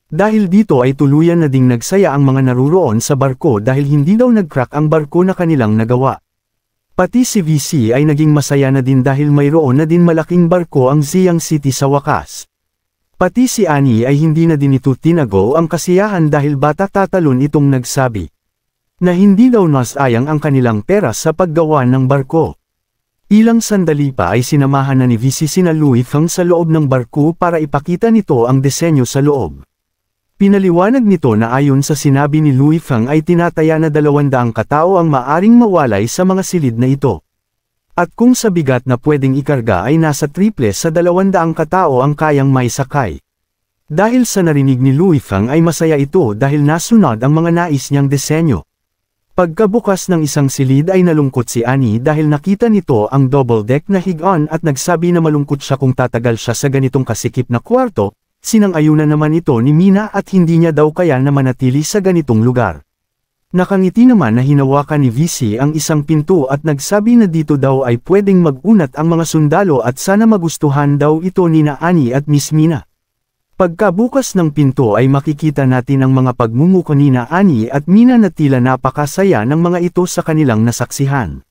Dahil dito ay tuluyan na ding nagsaya ang mga naruroon sa barko dahil hindi daw nag-crack ang barko na kanilang nagawa. Pati si VC ay naging masaya na din dahil mayroon na din malaking barko ang Ziyang City sa wakas. Pati si Annie ay hindi na din ito tinago ang kasiyahan dahil bata tatalon itong nagsabi na hindi daw nasayang ang kanilang pera sa paggawa ng barko. Ilang sandali pa ay sinamahan na ni VC sina Louis Feng sa loob ng barko para ipakita nito ang disenyo sa loob. Pinaliwanag nito na ayon sa sinabi ni Louis Feng ay tinataya na 200 katao ang maaring mawalay sa mga silid na ito. At kung sa bigat na pwedeng ikarga ay nasa triples sa 200 katao ang kayang maisakay. Dahil sa narinig ni Louis Feng ay masaya ito dahil nasunod ang mga nais niyang disenyo. Pagkabukas ng isang silid ay nalungkot si Annie dahil nakita nito ang double deck na higaan at nagsabi na malungkot siya kung tatagal siya sa ganitong kasikip na kwarto. Sinang-ayunan naman ito ni Mina at hindi niya daw kaya na manatili sa ganitong lugar. Nakangiti naman na hinawakan ni VC ang isang pinto at nagsabi na dito daw ay pwedeng mag-unat ang mga sundalo at sana magustuhan daw ito ni na Annie at Miss Mina. Pagkabukas ng pinto ay makikita natin ang mga pagmumuko ni na Annie at Mina na tila napakasaya ng mga ito sa kanilang nasaksihan.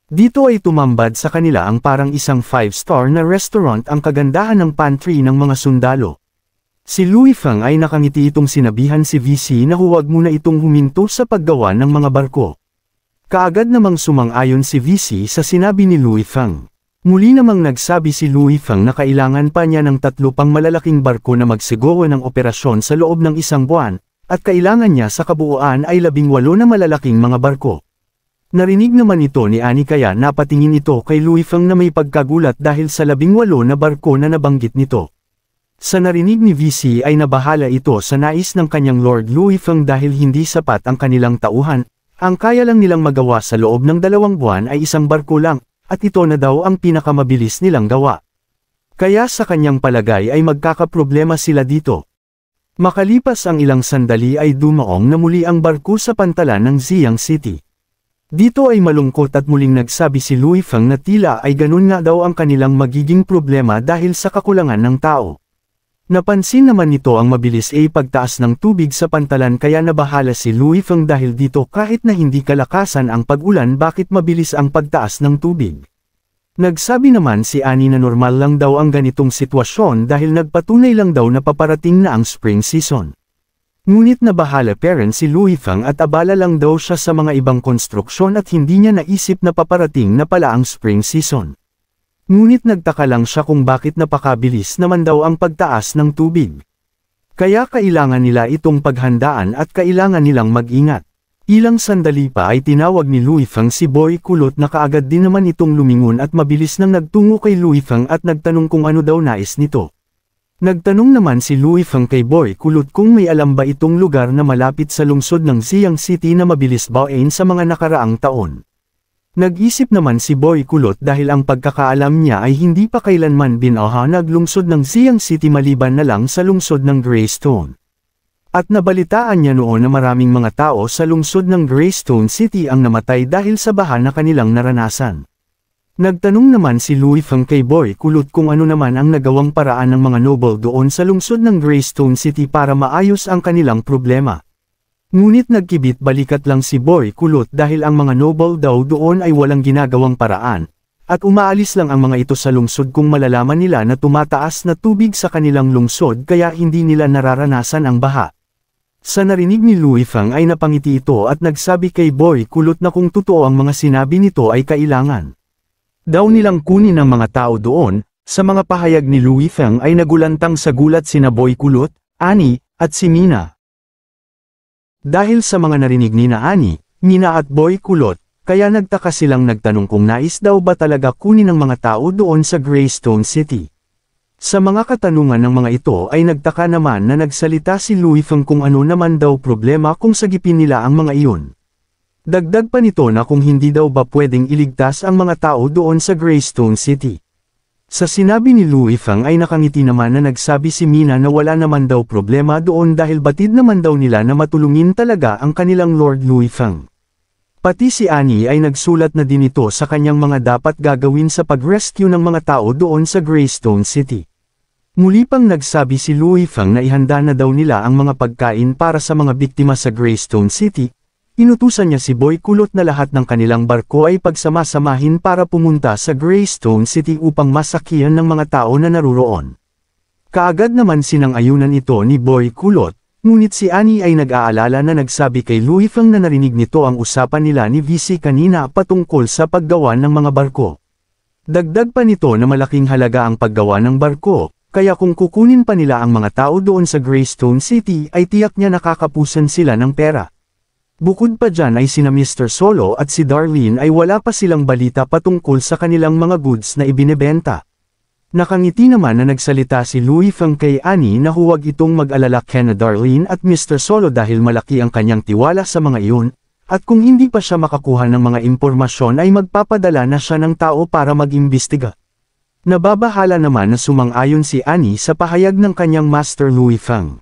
Dito ay tumambad sa kanila ang parang isang 5-star na restaurant ang kagandahan ng pantry ng mga sundalo. Si Louis Feng ay nakangiti itong sinabihan si VC na huwag muna itong huminto sa paggawa ng mga barko. Kaagad namang sumang-ayon si VC sa sinabi ni Louis Feng. Muli namang nagsabi si Louis Feng na kailangan pa niya ng 3 pang malalaking barko na magsigawa ng operasyon sa loob ng 1 buwan, at kailangan niya sa kabuuan ay 18 na malalaking mga barko. Narinig naman ito ni Annie kaya napatingin ito kay Louis Feng na may pagkagulat dahil sa 18 na barko na nabanggit nito. Sa narinig ni VC ay nabahala ito sa nais ng kanyang Lord Louis Feng dahil hindi sapat ang kanilang tauhan, ang kaya lang nilang magawa sa loob ng 2 buwan ay 1 barko lang, at ito na daw ang pinakamabilis nilang gawa. Kaya sa kanyang palagay ay magkakaproblema sila dito. Makalipas ang ilang sandali ay dumaong na muli ang barko sa pantalan ng Ziyang City. Dito ay malungkot at muling nagsabi si Louis Feng na tila ay ganun nga daw ang kanilang magiging problema dahil sa kakulangan ng tao. Napansin naman nito ang mabilis ay pagtaas ng tubig sa pantalan kaya nabahala si Louis Feng dahil dito kahit na hindi kalakasan ang pag-ulan bakit mabilis ang pagtaas ng tubig. Nagsabi naman si Annie na normal lang daw ang ganitong sitwasyon dahil nagpatunay lang daw na paparating na ang spring season. Ngunit nabahala parent si Louis Feng at abala lang daw siya sa mga ibang konstruksyon at hindi niya naisip na paparating na pala ang spring season. Ngunit nagtaka lang siya kung bakit napakabilis naman daw ang pagtaas ng tubig. Kaya kailangan nila itong paghandaan at kailangan nilang mag-ingat. Ilang sandali pa ay tinawag ni Louis Feng si Boy Kulot na kaagad din naman itong lumingon at mabilis nang nagtungo kay Louis Feng at nagtanong kung ano daw nais nito. Nagtanong naman si Louis Feng kay Boy Kulot kung may alam ba itong lugar na malapit sa lungsod ng Ziyang City na mabilis bawain sa mga nakaraang taon. Nag-isip naman si Boy Kulot dahil ang pagkakaalam niya ay hindi pa kailanman binahanag lungsod ng Ziyang City maliban na lang sa lungsod ng Greystone. At nabalitaan niya noon na maraming mga tao sa lungsod ng Greystone City ang namatay dahil sa baha na kanilang naranasan. Nagtanong naman si Louis Feng kay Boy Kulot kung ano naman ang nagawang paraan ng mga noble doon sa lungsod ng Greystone City para maayos ang kanilang problema. Ngunit nagkibit balikat lang si Boy Kulot dahil ang mga noble daw doon ay walang ginagawang paraan, at umaalis lang ang mga ito sa lungsod kung malalaman nila na tumataas na tubig sa kanilang lungsod kaya hindi nila nararanasan ang baha. Sa narinig ni Louis Feng ay napangiti ito at nagsabi kay Boy Kulot na kung totoo ang mga sinabi nito ay kailangan daw nilang kunin ang mga tao doon. Sa mga pahayag ni Louis Feng ay nagulantang sa gulat sina Boy Kulot, Annie, at si Mina. Dahil sa mga narinig ni na Annie, Mina at Boy Kulot, kaya nagtaka silang nagtanong kung nais daw ba talaga kunin ng mga tao doon sa Greystone City. Sa mga katanungan ng mga ito ay nagtaka naman na nagsalita si Louis Feng kung ano naman daw problema kung sagipin nila ang mga iyon. Dagdag pa nito na kung hindi daw ba pwedeng iligtas ang mga tao doon sa Greystone City. Sa sinabi ni Louis Feng ay nakangiti naman na nagsabi si Mina na wala naman daw problema doon dahil batid naman daw nila na matulungin talaga ang kanilang Lord Louis Feng. Pati si Annie ay nagsulat na din ito sa kanyang mga dapat gagawin sa pag-rescue ng mga tao doon sa Greystone City. Muli pang nagsabi si Louis Fang na ihanda na daw nila ang mga pagkain para sa mga biktima sa Greystone City. Inutusan niya si Boy Kulot na lahat ng kanilang barko ay pagsamasamahin para pumunta sa Greystone City upang masakihan ng mga tao na naruroon. Kaagad naman sinang-ayunan ito ni Boy Kulot, ngunit si Annie ay nag-aalala na nagsabi kay Louis Fang na narinig nito ang usapan nila ni VC kanina patungkol sa paggawa ng mga barko. Dagdag pa nito na malaking halaga ang paggawa ng barko, kaya kung kukunin pa nila ang mga tao doon sa Greystone City ay tiyak niya nakakapusan sila ng pera. Bukod pa dyan ay sina Mr. Solo at si Darlene ay wala pa silang balita patungkol sa kanilang mga goods na ibinebenta. Nakangiti naman na nagsalita si Louis Fang kay Annie na huwag itong mag-alala kina Darlene at Mr. Solo dahil malaki ang kanyang tiwala sa mga iyon, at kung hindi pa siya makakuha ng mga impormasyon ay magpapadala na siya ng tao para mag-imbestiga. Nababahala naman na sumang-ayon si Annie sa pahayag ng kanyang Master Louis Fang.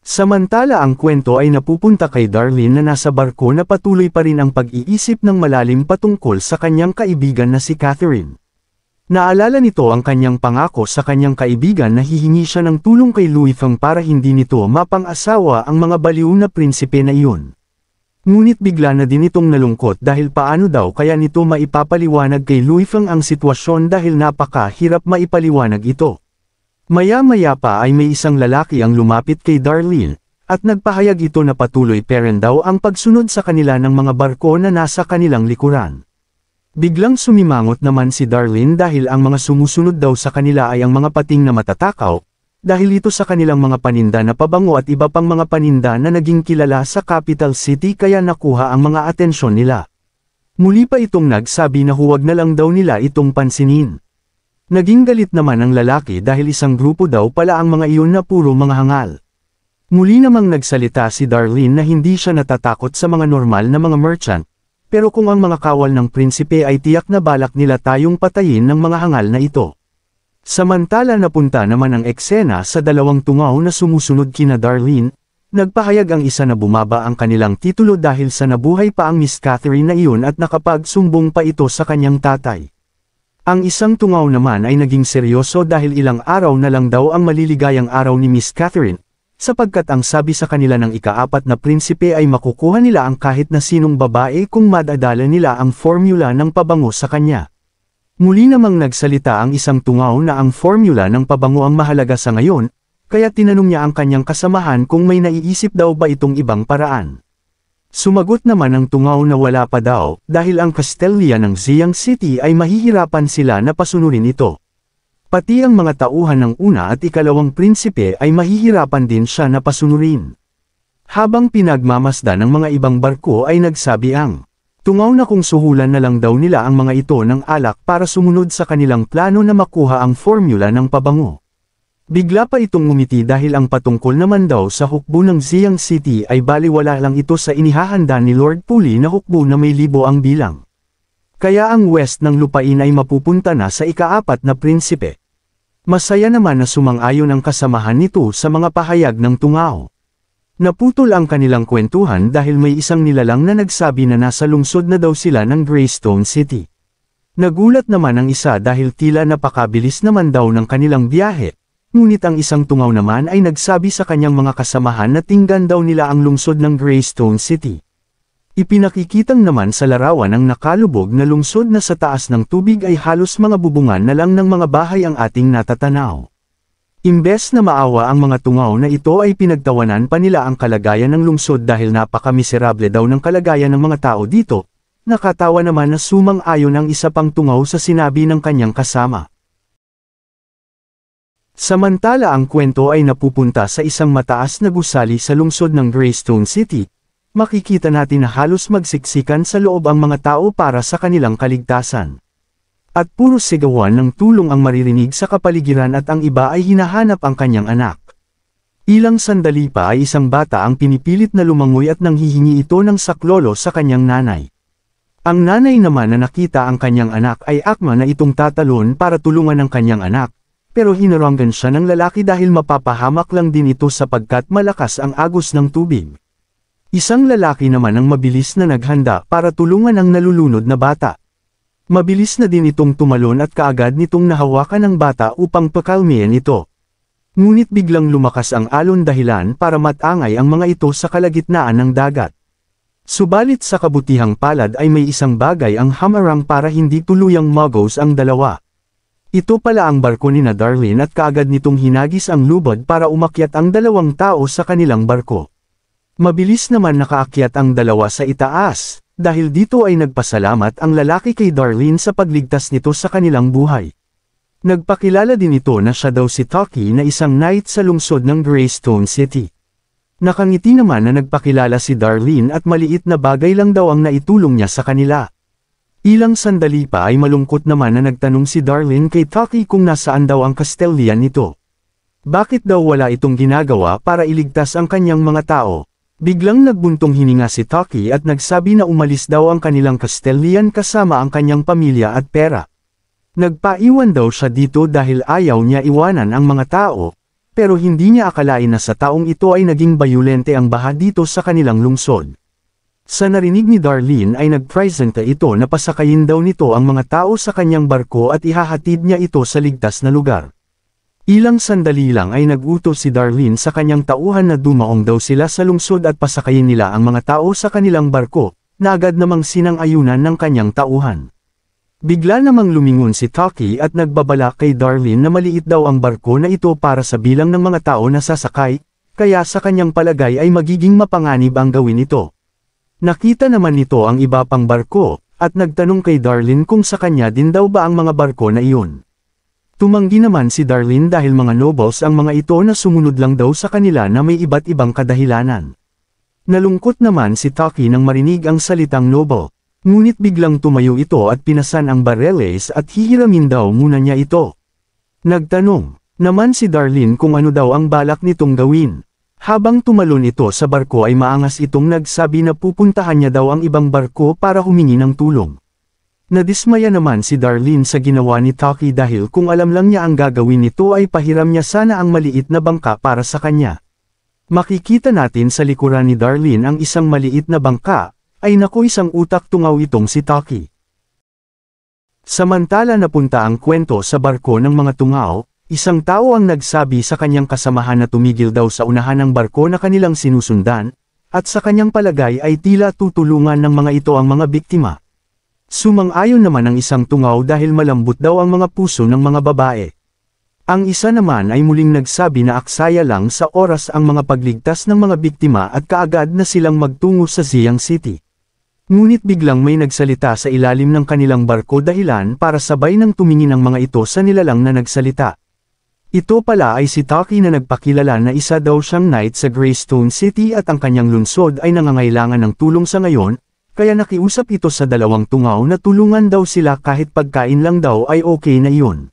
Samantala ang kwento ay napupunta kay Darlene na nasa barko na patuloy pa rin ang pag-iisip ng malalim patungkol sa kanyang kaibigan na si Catherine. Naalala nito ang kanyang pangako sa kanyang kaibigan na hihingi siya ng tulong kay Louis Fang para hindi nito mapang-asawa ang mga baliw na prinsipe na iyon. Ngunit bigla na din itong nalungkot dahil paano daw kaya nito maipapaliwanag kay Louis Fang ang sitwasyon dahil napakahirap maipaliwanag ito. Maya-maya pa ay may isang lalaki ang lumapit kay Darlene, at nagpahayag ito na patuloy pa rin daw ang pagsunod sa kanila ng mga barko na nasa kanilang likuran. Biglang sumimangot naman si Darlene dahil ang mga sumusunod daw sa kanila ay ang mga pating na matatakaw, dahil ito sa kanilang mga paninda na pabango at iba pang mga paninda na naging kilala sa capital city kaya nakuha ang mga atensyon nila. Muli pa itong nagsabi na huwag na lang daw nila itong pansinin. Naging galit naman ang lalaki dahil isang grupo daw pala ang mga iyon na puro mga hangal. Muli namang nagsalita si Darlene na hindi siya natatakot sa mga normal na mga merchant, pero kung ang mga kawal ng prinsipe ay tiyak na balak nila tayong patayin ng mga hangal na ito. Samantala napunta naman ang eksena sa dalawang tungaw na sumusunod kina Darlene, nagpahayag ang isa na bumaba ang kanilang titulo dahil sa nabuhay pa ang Miss Catherine na iyon at nakapagsumbong pa ito sa kanyang tatay. Ang isang tungaw naman ay naging seryoso dahil ilang araw na lang daw ang maliligayang araw ni Miss Catherine, sapagkat ang sabi sa kanila ng ika-4 na prinsipe ay makukuha nila ang kahit na sinong babae kung madadala nila ang formula ng pabango sa kanya. Muli namang nagsalita ang isang tungaw na ang formula ng pabango ang mahalaga sa ngayon, kaya tinanong niya ang kanyang kasamahan kung may naiisip daw ba itong ibang paraan. Sumagot naman ang tungaw na wala pa daw, dahil ang Castelia ng Ziyang City ay mahihirapan sila na pasunurin ito. Pati ang mga tauhan ng una at ikalawang prinsipe ay mahihirapan din siya na pasunurin. Habang pinagmamasdan ng mga ibang barko ay nagsabi ang tungaw na kung suhulan na lang daw nila ang mga ito ng alak para sumunod sa kanilang plano na makuha ang formula ng pabango. Bigla pa itong ngumiti dahil ang patungkol naman daw sa hukbo ng Ziyang City ay baliwala lang ito sa inihahanda ni Lord Puli na hukbo na may 1,000 ang bilang. Kaya ang west ng lupain ay mapupunta na sa ika-4 na prinsipe. Masaya naman na sumang-ayon ang kasamahan nito sa mga pahayag ng tungaw. Naputol ang kanilang kwentuhan dahil may isang nilalang na nagsabi na nasa lungsod na daw sila ng Greystone City. Nagulat naman ang isa dahil tila napakabilis naman daw ng kanilang biyahe, ngunit ang isang tungaw naman ay nagsabi sa kanyang mga kasamahan na tinggan daw nila ang lungsod ng Greystone City. Ipinakikitang naman sa larawan ang nakalubog na lungsod na sa taas ng tubig ay halos mga bubungan na lang ng mga bahay ang ating natatanaw. Imbes na maawa ang mga tungaw na ito ay pinagtawanan pa nila ang kalagayan ng lungsod dahil napakamiserable daw ng kalagayan ng mga tao dito, nakatawa naman na sumang-ayon ang isa pang tungaw sa sinabi ng kanyang kasama. Samantala ang kwento ay napupunta sa isang mataas na gusali sa lungsod ng Greystone City, makikita natin na halos magsiksikan sa loob ang mga tao para sa kanilang kaligtasan. At puro sigawan ng tulong ang maririnig sa kapaligiran at ang iba ay hinahanap ang kanyang anak. Ilang sandali pa ay isang bata ang pinipilit na lumangoy at nanghihingi ito ng saklolo sa kanyang nanay. Ang nanay naman na nakita ang kanyang anak ay akma na itong tatalon para tulungan ang kanyang anak, pero hinaranggan siya ng lalaki dahil mapapahamak lang din ito sapagkat malakas ang agos ng tubig. Isang lalaki naman ang mabilis na naghanda para tulungan ang nalulunod na bata. Mabilis na din itong tumalon at kaagad nitong nahawakan ng bata upang pakalmihan ito. Ngunit biglang lumakas ang alon dahilan para matangay ang mga ito sa kalagitnaan ng dagat. Subalit sa kabutihang palad ay may isang bagay ang hamarang para hindi tuluyang magos ang dalawa. Ito pala ang barko ni na Darlene at kaagad nitong hinagis ang lubad para umakyat ang dalawang tao sa kanilang barko. Mabilis naman nakaakyat ang dalawa sa itaas, dahil dito ay nagpasalamat ang lalaki kay Darlene sa pagligtas nito sa kanilang buhay. Nagpakilala din ito na siya daw si Taki na isang knight sa lungsod ng Greystone City. Nakangiti naman na nagpakilala si Darlene at maliit na bagay lang daw ang naitulong niya sa kanila. Ilang sandali pa ay malungkot naman na nagtanong si Darlene kay Taki kung nasaan daw ang kastelyan nito. Bakit daw wala itong ginagawa para iligtas ang kanyang mga tao? Biglang nagbuntong hininga si Taki at nagsabi na umalis daw ang kanilang kastelyan kasama ang kanyang pamilya at pera. Nagpaiwan daw siya dito dahil ayaw niya iwanan ang mga tao, pero hindi niya akalain na sa taong ito ay naging bayolente ang baha dito sa kanilang lungsod. Sa narinig ni Darlene ay nagpresenta ito na pasakayin daw nito ang mga tao sa kanyang barko at ihahatid niya ito sa ligtas na lugar. Ilang sandali lang ay nagutos si Darlene sa kanyang tauhan na dumaong daw sila sa lungsod at pasakayin nila ang mga tao sa kanilang barko, na agad namang sinang-ayunan ng kanyang tauhan. Bigla namang lumingon si Taki at nagbabala kay Darlene na maliit daw ang barko na ito para sa bilang ng mga tao na sasakay, kaya sa kanyang palagay ay magiging mapanganib ang gawin ito. Nakita naman nito ang iba pang barko, at nagtanong kay Darlene kung sa kanya din daw ba ang mga barko na iyon. Tumanggi naman si Darlene dahil mga nobles ang mga ito na sumunod lang daw sa kanila na may iba't ibang kadahilanan. Nalungkot naman si Taki nang marinig ang salitang noble, ngunit biglang tumayo ito at pinasan ang bareles at hihiramin daw muna niya ito. Nagtanong naman si Darlene kung ano daw ang balak nitong gawin. Habang tumalon ito sa barko ay maangas itong nagsabi na pupuntahan niya daw ang ibang barko para humingi ng tulong. Nadismaya naman si Darlene sa ginawa ni Taki dahil kung alam lang niya ang gagawin nito ay pahiram niya sana ang maliit na bangka para sa kanya. Makikita natin sa likuran ni Darlene ang isang maliit na bangka, ay naku isang utak tungaw itong si Taki. Samantala napunta ang kwento sa barko ng mga tungaw, isang tao ang nagsabi sa kanyang kasamahan na tumigil daw sa unahan ng barko na kanilang sinusundan, at sa kanyang palagay ay tila tutulungan ng mga ito ang mga biktima. Sumang-ayon naman ang isang tungaw dahil malambot daw ang mga puso ng mga babae. Ang isa naman ay muling nagsabi na aksaya lang sa oras ang mga pagligtas ng mga biktima at kaagad na silang magtungo sa Siang City. Ngunit biglang may nagsalita sa ilalim ng kanilang barko dahilan para sabay nang tumingin ang mga ito sa nilalang na nagsalita. Ito pala ay si Taki na nagpakilala na isa daw siyang knight sa Greystone City at ang kanyang lungsod ay nangangailangan ng tulong sa ngayon, kaya nakiusap ito sa dalawang tungaw na tulungan daw sila kahit pagkain lang daw ay okay na iyon.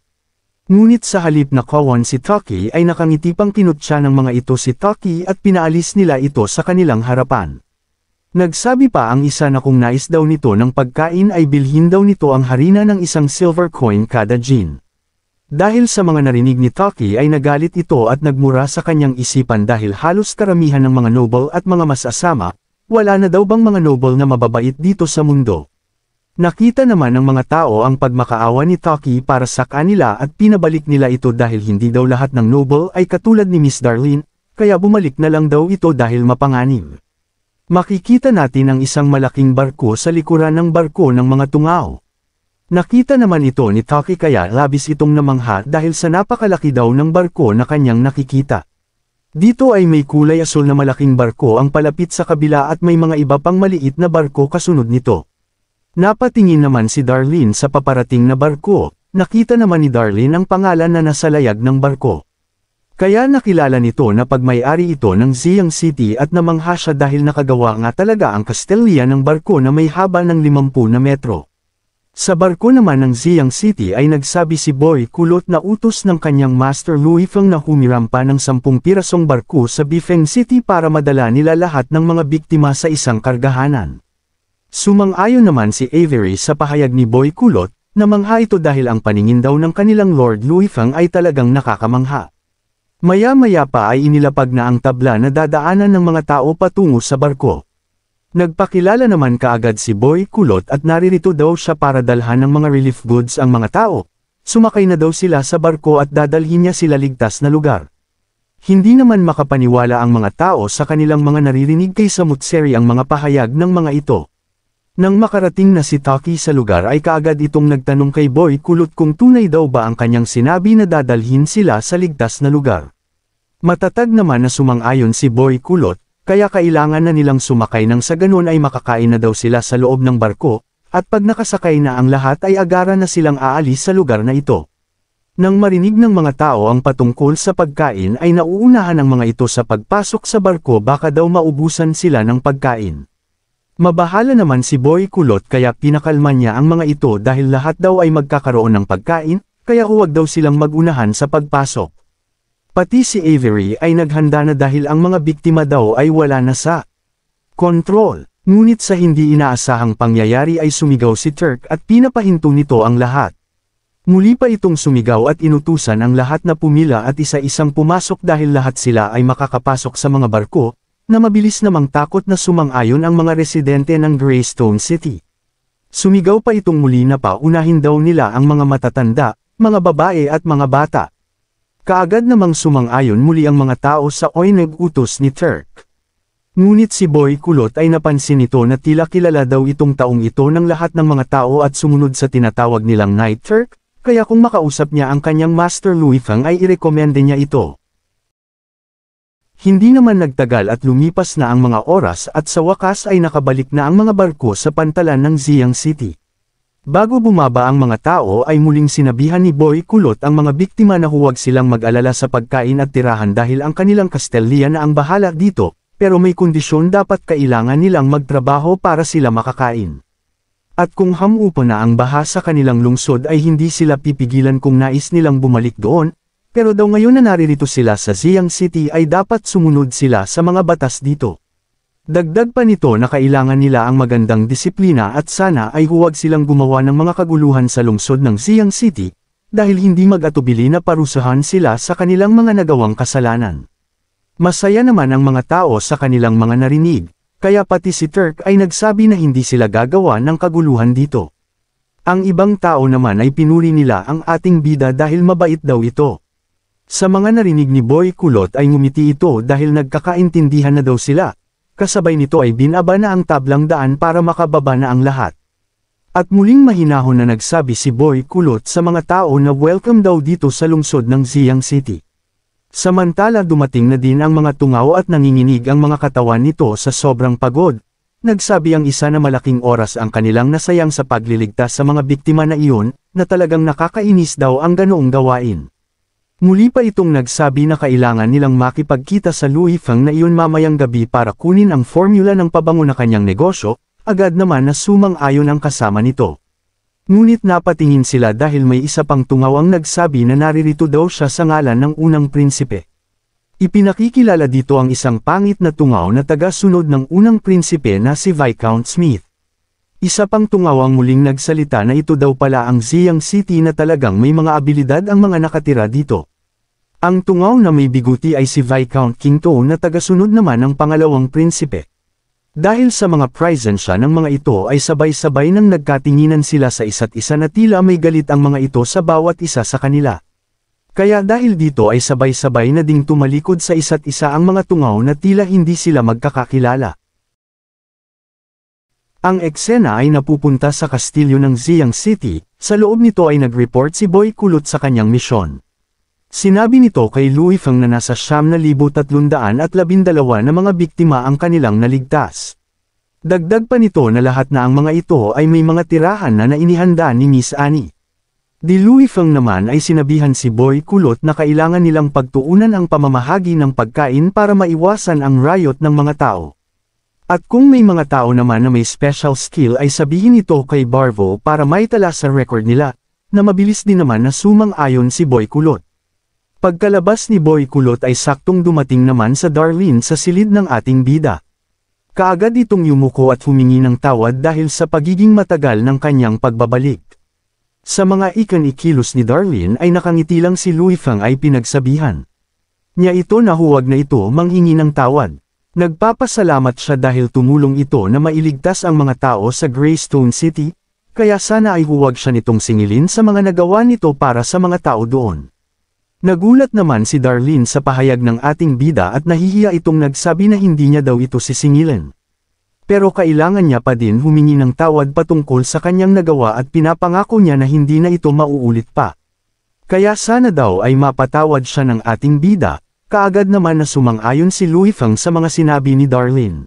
Ngunit sa halip na kawan si Taki ay nakangiti pang kinutya ng mga ito si Taki at pinaalis nila ito sa kanilang harapan. Nagsabi pa ang isa na kung nais daw nito ng pagkain ay bilhin daw nito ang harina ng isang silver coin kada gin. Dahil sa mga narinig ni Taki ay nagalit ito at nagmura sa kanyang isipan dahil halos karamihan ng mga noble at mga masasama, wala na daw bang mga noble na mababait dito sa mundo. Nakita naman ng mga tao ang pagmakaawa ni Taki para sa kanila at pinabalik nila ito dahil hindi daw lahat ng noble ay katulad ni Miss Darlene, kaya bumalik na lang daw ito dahil mapanganib. Makikita natin ang isang malaking barko sa likuran ng barko ng mga tungaw. Nakita naman ito ni Taki kaya labis itong namangha dahil sa napakalaki daw ng barko na kanyang nakikita. Dito ay may kulay asul na malaking barko ang palapit sa kabila at may mga iba pang maliit na barko kasunod nito. Napatingin naman si Darlene sa paparating na barko, nakita naman ni Darlene ang pangalan na nasa layag ng barko. Kaya nakilala nito na pagmay-ari ito ng Siang City at namangha siya dahil nakagawa nga talaga ang kastelya ng barko na may haba ng 50 na metro. Sa barko naman ng Siang City ay nagsabi si Boy Kulot na utos ng kanyang master Louis Feng na humirampa ng 10 pirasong barko sa Bifeng City para madala nila lahat ng mga biktima sa isang kargahanan. Sumang-ayon naman si Avery sa pahayag ni Boy Kulot, na mangha ito dahil ang paningin daw ng kanilang Lord Louis Feng ay talagang nakakamangha. Maya-maya pa ay inilapag na ang tabla na dadaanan ng mga tao patungo sa barko. Nagpakilala naman kaagad si Boy Kulot at naririto daw siya para dalhan ng mga relief goods ang mga tao. Sumakay na daw sila sa barko at dadalhin niya sila ligtas na lugar. Hindi naman makapaniwala ang mga tao sa kanilang mga naririnig kay Samutseri ang mga pahayag ng mga ito. Nang makarating na si Taki sa lugar ay kaagad itong nagtanong kay Boy Kulot kung tunay daw ba ang kanyang sinabi na dadalhin sila sa ligtas na lugar. Matatag naman na sumang-ayon si Boy Kulot, kaya kailangan na nilang sumakay nang sa ganun ay makakain na daw sila sa loob ng barko, at pag nakasakay na ang lahat ay agara na silang aalis sa lugar na ito. Nang marinig ng mga tao ang patungkol sa pagkain ay nauunahan ang mga ito sa pagpasok sa barko baka daw maubusan sila ng pagkain. Mabahala naman si Boy Kulot kaya pinakalma niya ang mga ito dahil lahat daw ay magkakaroon ng pagkain, kaya huwag daw silang magunahan sa pagpasok. Pati si Avery ay naghanda na dahil ang mga biktima daw ay wala na sa kontrol. Ngunit sa hindi inaasahang pangyayari ay sumigaw si Turk at pinapahinto nito ang lahat. Muli pa itong sumigaw at inutusan ang lahat na pumila at isa-isang pumasok dahil lahat sila ay makakapasok sa mga barko, na mabilis namang takot na sumang-ayon ang mga residente ng Greystone City. Sumigaw pa itong muli na paunahin daw nila ang mga matatanda, mga babae at mga bata. Kaagad namang sumang-ayon muli ang mga tao sa nag-utos ni Turk. Ngunit si Boy Kulot ay napansin nito na tila kilala daw itong taong ito ng lahat ng mga tao at sumunod sa tinatawag nilang Night Turk, kaya kung makausap niya ang kanyang Master Louis Fang ay irekomende niya ito. Hindi naman nagtagal at lumipas na ang mga oras at sa wakas ay nakabalik na ang mga barko sa pantalan ng Ziyang City. Bago bumaba ang mga tao ay muling sinabihan ni Boy Kulot ang mga biktima na huwag silang mag-alala sa pagkain at tirahan dahil ang kanilang kastelya na ang bahala dito, pero may kondisyon dapat kailangan nilang magtrabaho para sila makakain. At kung hamupa na ang baha sa kanilang lungsod ay hindi sila pipigilan kung nais nilang bumalik doon, pero daw ngayon na naririto sila sa Ziyang City ay dapat sumunod sila sa mga batas dito. Dagdag pa nito na kailangan nila ang magandang disiplina at sana ay huwag silang gumawa ng mga kaguluhan sa lungsod ng Ziyang City, dahil hindi mag-atubili na parusahan sila sa kanilang mga nagawang kasalanan. Masaya naman ang mga tao sa kanilang mga narinig, kaya pati si Turk ay nagsabi na hindi sila gagawa ng kaguluhan dito. Ang ibang tao naman ay pinuri nila ang ating bida dahil mabait daw ito. Sa mga narinig ni Boy Kulot ay ngumiti ito dahil nagkakaintindihan na daw sila. Kasabay nito ay binaba na ang tablang daan para makababa na ang lahat. At muling mahinahon na nagsabi si Boy Kulot sa mga tao na welcome daw dito sa lungsod ng Ziyang City. Samantala dumating na din ang mga tungaw at nanginginig ang mga katawan nito sa sobrang pagod. Nagsabi ang isa na malaking oras ang kanilang nasayang sa pagliligtas sa mga biktima na iyon, na talagang nakakainis daw ang ganoong gawain. Muli pa itong nagsabi na kailangan nilang makipagkita sa Louis Fang na iyon mamayang gabi para kunin ang formula ng pabango na kanyang negosyo, agad naman na sumang-ayon ang kasama nito. Ngunit napatingin sila dahil may isa pang tungaw ang nagsabi na naririto daw siya sa ngalan ng unang prinsipe. Ipinakikilala dito ang isang pangit na tungaw na taga-sunod ng unang prinsipe na si Viscount Smith. Isa pang tungaw ang muling nagsalita na ito daw pala ang Ziyang City na talagang may mga abilidad ang mga nakatira dito. Ang tungaw na may biguti ay si Viscount King To na tagasunod naman ng pangalawang prinsipe. Dahil sa mga presensya ng mga ito ay sabay-sabay nang nagkatinginan sila sa isa't isa na tila may galit ang mga ito sa bawat isa sa kanila. Kaya dahil dito ay sabay-sabay na ding tumalikod sa isa't isa ang mga tungaw na tila hindi sila magkakakilala. Ang eksena ay napupunta sa kastilyo ng Ziyang City, sa loob nito ay nag-report si Boy Kulot sa kanyang misyon. Sinabi nito kay Louis Fang na nasa 9,312 na mga biktima ang kanilang naligtas. Dagdag pa nito na lahat na ang mga ito ay may mga tirahan na inihanda ni Miss Annie. Di Louis Fang naman ay sinabihan si Boy Kulot na kailangan nilang pagtuunan ang pamamahagi ng pagkain para maiwasan ang riot ng mga tao. At kung may mga tao naman na may special skill ay sabihin ito kay Barvo para maitala sa record nila, na mabilis din naman na sumang-ayon si Boy Kulot. Pagkalabas ni Boy Kulot ay saktong dumating naman sa Darlene sa silid ng ating bida. Kaagad itong yumuko at humingi ng tawad dahil sa pagiging matagal ng kanyang pagbabalik. Sa mga ikan-ikilos ni Darlene ay nakangiti lang si Louis Fang ay pinagsabihan niya ito na huwag na ito manghingi ng tawad. Nagpapasalamat siya dahil tumulong ito na mailigtas ang mga tao sa Greystone City, kaya sana ay huwag siya nitong singilin sa mga nagawa nito para sa mga tao doon. Nagulat naman si Darlene sa pahayag ng ating bida at nahihiya itong nagsabi na hindi niya daw ito sisingilin. Pero kailangan niya pa din humingi ng tawad patungkol sa kanyang nagawa at pinapangako niya na hindi na ito mauulit pa. Kaya sana daw ay mapatawad siya ng ating bida, kaagad naman na sumang-ayon si Louis Feng sa mga sinabi ni Darlene.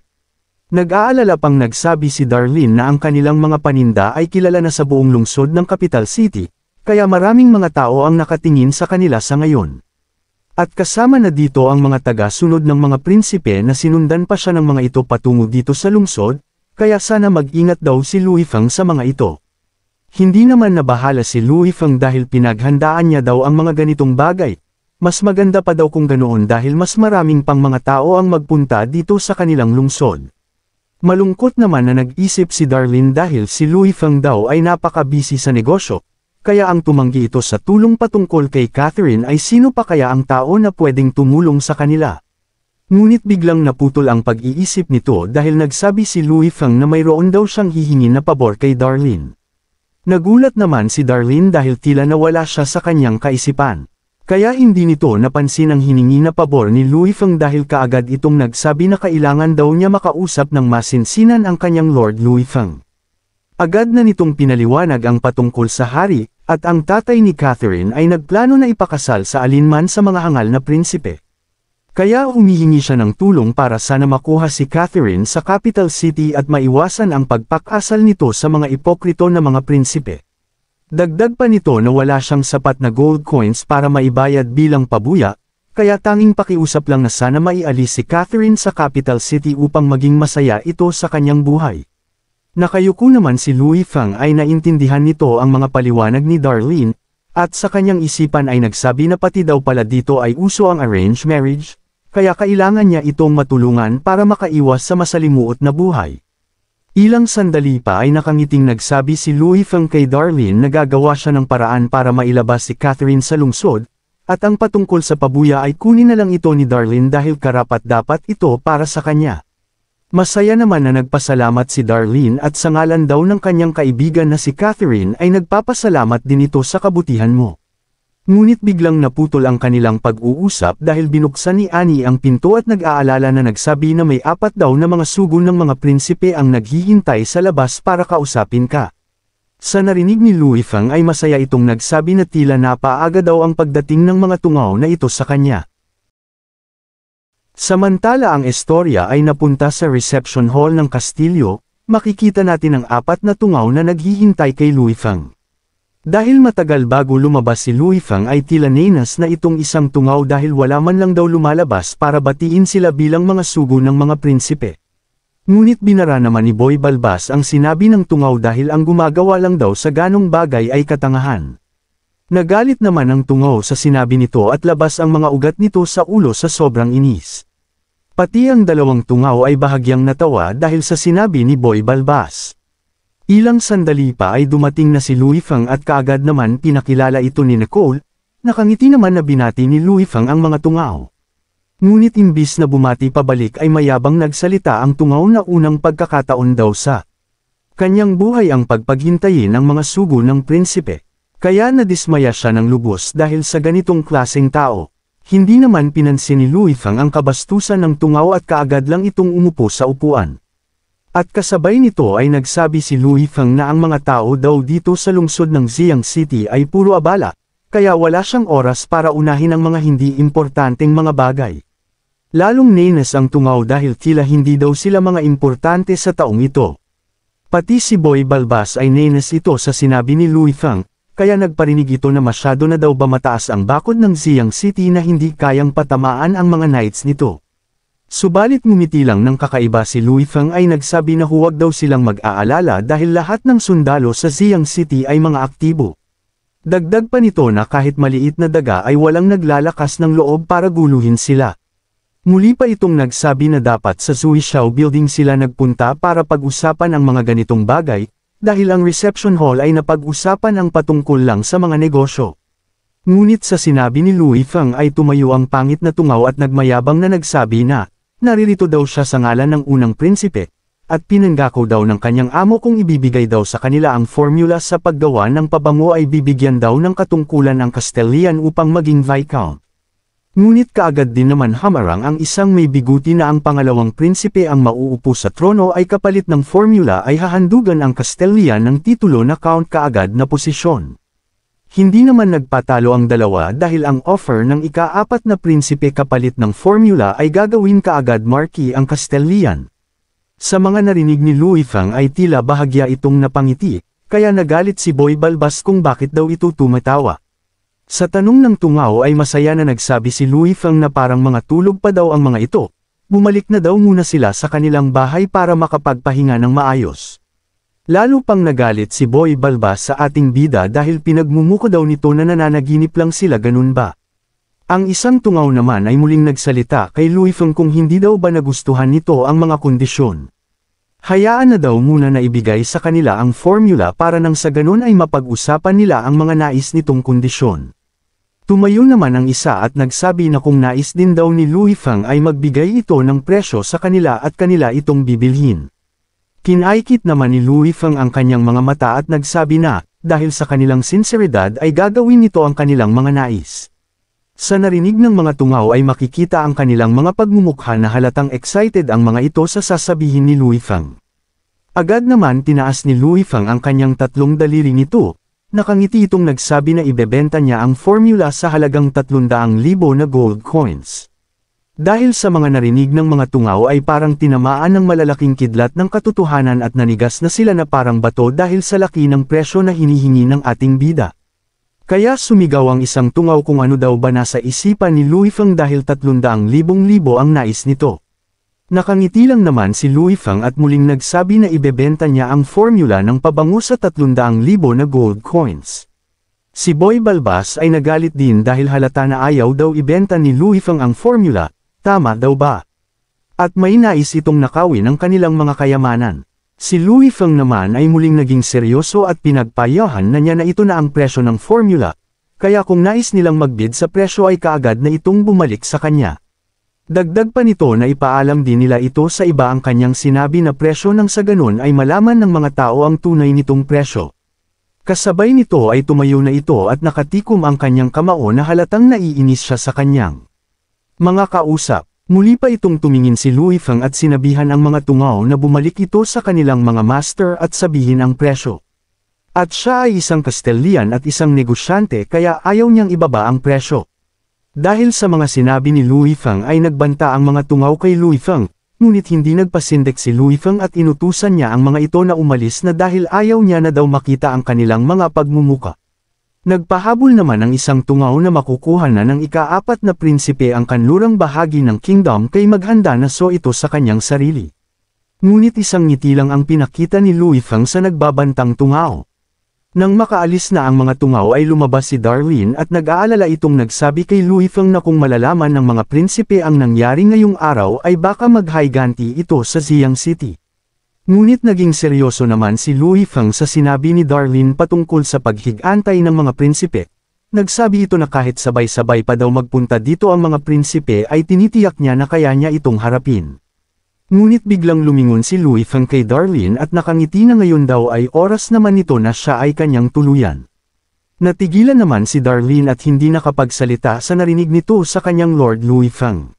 Nag-aalala pang nagsabi si Darlene na ang kanilang mga paninda ay kilala na sa buong lungsod ng Capital City, kaya maraming mga tao ang nakatingin sa kanila sa ngayon. At kasama na dito ang mga taga-sunod ng mga prinsipe na sinundan pa siya ng mga ito patungo dito sa lungsod, kaya sana mag-ingat daw si Louis Feng sa mga ito. Hindi naman nabahala si Louis Feng dahil pinaghandaan niya daw ang mga ganitong bagay. Mas maganda pa daw kung ganoon dahil mas maraming pang mga tao ang magpunta dito sa kanilang lungsod. Malungkot naman na nag-isip si Darlene dahil si Louis Feng daw ay napaka-busy sa negosyo, kaya ang tumanggi ito sa tulong patungkol kay Catherine ay sino pa kaya ang tao na pwedeng tumulong sa kanila. Ngunit biglang naputol ang pag-iisip nito dahil nagsabi si Louis Feng na mayroon daw siyang hihingin na pabor kay Darlene. Nagulat naman si Darlene dahil tila nawala siya sa kanyang kaisipan. Kaya hindi nito napansin ang hiningi na pabor ni Louis Feng dahil kaagad itong nagsabi na kailangan daw niya makausap ng masinsinan ang kanyang Lord Louis Feng. Agad na nitong pinaliwanag ang patungkol sa hari, at ang tatay ni Catherine ay nagplano na ipakasal sa alinman sa mga hangal na prinsipe. Kaya humihingi siya ng tulong para sana makuha si Catherine sa Capital City at maiwasan ang pagpakasal nito sa mga ipokrito na mga prinsipe. Dagdag pa nito na wala siyang sapat na gold coins para maibayad bilang pabuya, kaya tanging pakiusap lang na sana maialis si Catherine sa Capital City upang maging masaya ito sa kanyang buhay. Nakayuko naman si Louis Feng ay naintindihan nito ang mga paliwanag ni Darlene, at sa kanyang isipan ay nagsabi na pati daw pala dito ay uso ang arranged marriage, kaya kailangan niya itong matulungan para makaiwas sa masalimuot na buhay. Ilang sandali pa ay nakangiting nagsabi si Louis Feng kay Darlene na gagawa siya ng paraan para mailabas si Catherine sa lungsod, at ang patungkol sa pabuya ay kunin na lang ito ni Darlene dahil karapat-dapat ito para sa kanya. Masaya naman na nagpasalamat si Darlene at sa ngalan daw ng kanyang kaibigan na si Catherine ay nagpapasalamat din ito sa kabutihan mo. Ngunit biglang naputol ang kanilang pag-uusap dahil binuksan ni Annie ang pinto at nag-aalala na nagsabi na may 4 daw na mga sugon ng mga prinsipe ang naghihintay sa labas para kausapin ka. Sa narinig ni Louis Feng ay masaya itong nagsabi na tila napaaga daw ang pagdating ng mga tungaw na ito sa kanya. Samantala ang istorya ay napunta sa reception hall ng kastilyo, makikita natin ang 4 na tungaw na naghihintay kay Louis Feng. Dahil matagal bago lumabas si Louis Feng ay tila nenas na itong isang tungaw dahil wala man lang daw lumalabas para batiin sila bilang mga sugo ng mga prinsipe. Ngunit binara naman ni Boy Balbas ang sinabi ng tungaw dahil ang gumagawa lang daw sa ganong bagay ay katangahan. Nagalit naman ang tungaw sa sinabi nito at labas ang mga ugat nito sa ulo sa sobrang inis. Pati ang 2 tungaw ay bahagyang natawa dahil sa sinabi ni Boy Balbas. Ilang sandali pa ay dumating na si Louis Feng at kaagad naman pinakilala ito ni Nicole, nakangiti naman na binati ni Louis Feng ang mga tungaw. Ngunit imbis na bumati pabalik ay mayabang nagsalita ang tungaw na unang pagkakataon daw sa kanyang buhay ang pagpaghintayin ng mga sugo ng prinsipe. Kaya nadismaya siya ng lubos dahil sa ganitong klaseng tao. Hindi naman pinansin ni Louis Feng ang kabastusan ng tungaw at kaagad lang itong umupo sa upuan. At kasabay nito ay nagsabi si Louis Feng na ang mga tao daw dito sa lungsod ng Ziyang City ay puro abala, kaya wala siyang oras para unahin ang mga hindi importanteng mga bagay. Lalong nenes ang tungaw dahil tila hindi daw sila mga importante sa taong ito. Pati si Boy Balbas ay nenes ito sa sinabi ni Louis Feng, kaya nagparinig ito na masyado na daw ba mataas ang bakod ng Ziyang City na hindi kayang patamaan ang mga knights nito. Subalit ngumiti lang ng kakaiba si Louis Feng ay nagsabi na huwag daw silang mag-aalala dahil lahat ng sundalo sa Ziyang City ay mga aktibo. Dagdag pa nito na kahit maliit na daga ay walang naglalakas ng loob para guluhin sila. Muli pa itong nagsabi na dapat sa Zuishao Building sila nagpunta para pag-usapan ang mga ganitong bagay, dahil ang reception hall ay napag-usapan ang patungkol lang sa mga negosyo. Ngunit sa sinabi ni Louis Feng ay tumayo ang pangit na tungaw at nagmayabang na nagsabi na, Naririto daw siya sa ngalan ng unang prinsipe, at pinangako daw ng kanyang amo kung ibibigay daw sa kanila ang formula sa paggawa ng pabango ay bibigyan daw ng katungkulan ang Castilian upang maging Viscount. Ngunit kaagad din naman hamarang ang isang may biguti na ang pangalawang prinsipe ang mauupo sa trono ay kapalit ng formula ay hahandugan ang Castilian ng titulo na Count kaagad na posisyon. Hindi naman nagpatalo ang dalawa dahil ang offer ng ika-4 na prinsipe kapalit ng formula ay gagawin kaagad Marquis ang Castilian. Sa mga narinig ni Louis Fang ay tila bahagya itong napangiti, kaya nagalit si Boy Balbas kung bakit daw ito tumatawa. Sa tanong ng tungaw ay masaya na nagsabi si Louis Fang na parang mga tulog pa daw ang mga ito, bumalik na daw muna sila sa kanilang bahay para makapagpahinga ng maayos. Lalo pang nagalit si Boy Balbas sa ating bida dahil pinagmumuko daw nito na nananaginip lang sila ganun ba. Ang isang tungaw naman ay muling nagsalita kay Louis Fang kung hindi daw ba nagustuhan nito ang mga kondisyon. Hayaan na daw muna na ibigay sa kanila ang formula para nang sa ganun ay mapag-usapan nila ang mga nais nitong kondisyon. Tumayo naman ang isa at nagsabi na kung nais din daw ni Louis Fang ay magbigay ito ng presyo sa kanila at kanila itong bibilhin. Kinaikit naman ni Louis Fang ang kanyang mga mata at nagsabi na, dahil sa kanilang sinseridad ay gagawin nito ang kanilang mga nais. Sa narinig ng mga tungaw ay makikita ang kanilang mga pagmumukha na halatang excited ang mga ito sa sasabihin ni Louis Fang. Agad naman tinaas ni Louis Fang ang kanyang tatlong daliri nito, nakangiti itong nagsabi na ibebenta niya ang formula sa halagang 300,000 na gold coins. Dahil sa mga narinig ng mga tungaw ay parang tinamaan ng malalaking kidlat ng katotohanan at nanigas na sila na parang bato dahil sa laki ng presyo na hinihingi ng ating bida. Kaya sumigaw ang isang tungaw kung ano daw ba nasa isipan ni Louis Fang dahil 300,000 ang nais nito. Nakangiti lang naman si Louis Fang at muling nagsabi na ibebenta niya ang formula ng pabango sa 300,000 na gold coins. Si Boy Balbas ay nagalit din dahil halata na ayaw daw ibenta ni Louis Fang ang formula, tama daw ba? At may nais itong nakawin ang kanilang mga kayamanan. Si Louis Fang naman ay muling naging seryoso at pinagpayahan na niya na ito na ang presyo ng formula, kaya kung nais nilang magbid sa presyo ay kaagad na itong bumalik sa kanya. Dagdag pa nito na ipaalam din nila ito sa iba ang kanyang sinabi na presyo nang sa ganun ay malaman ng mga tao ang tunay nitong presyo. Kasabay nito ay tumayo na ito at nakatikom ang kanyang kamao na halatang naiinis siya sa kanyang mga kausap. Muli pa itong tumingin si Louis Fang at sinabihan ang mga tungaw na bumalik ito sa kanilang mga master at sabihin ang presyo. At siya ay isang Castilian at isang negosyante kaya ayaw niyang ibaba ang presyo. Dahil sa mga sinabi ni Louis Fang ay nagbanta ang mga tungaw kay Louis Fang, ngunit hindi nagpasindek si Louis Fang at inutusan niya ang mga ito na umalis na dahil ayaw niya na daw makita ang kanilang mga pagmumuka. Nagpahabol naman ang isang tungaw na makukuha na ng ika-4 na prinsipe ang kanlurang bahagi ng kingdom kay maghanda na so ito sa kanyang sarili. Ngunit isang ngiti lang ang pinakita ni Louis Fang sa nagbabantang tungaw. Nang makaalis na ang mga tungaw ay lumabas si Darlene at nag-aalala itong nagsabi kay Louis Fang na kung malalaman ng mga prinsipe ang nangyari ngayong araw ay baka mag-high-ganti ito sa Siang City. Ngunit naging seryoso naman si Louis Fang sa sinabi ni Darlene patungkol sa paghigantay ng mga prinsipe. Nagsabi ito na kahit sabay-sabay pa daw magpunta dito ang mga prinsipe ay tinitiyak niya na kaya niya itong harapin. Ngunit biglang lumingon si Louis Fang kay Darlene at nakangiti na ngayon daw ay oras naman nito na siya ay kanyang tuluyan. Natigilan naman si Darlene at hindi nakapagsalita sa narinig nito sa kanyang Lord Louis Fang.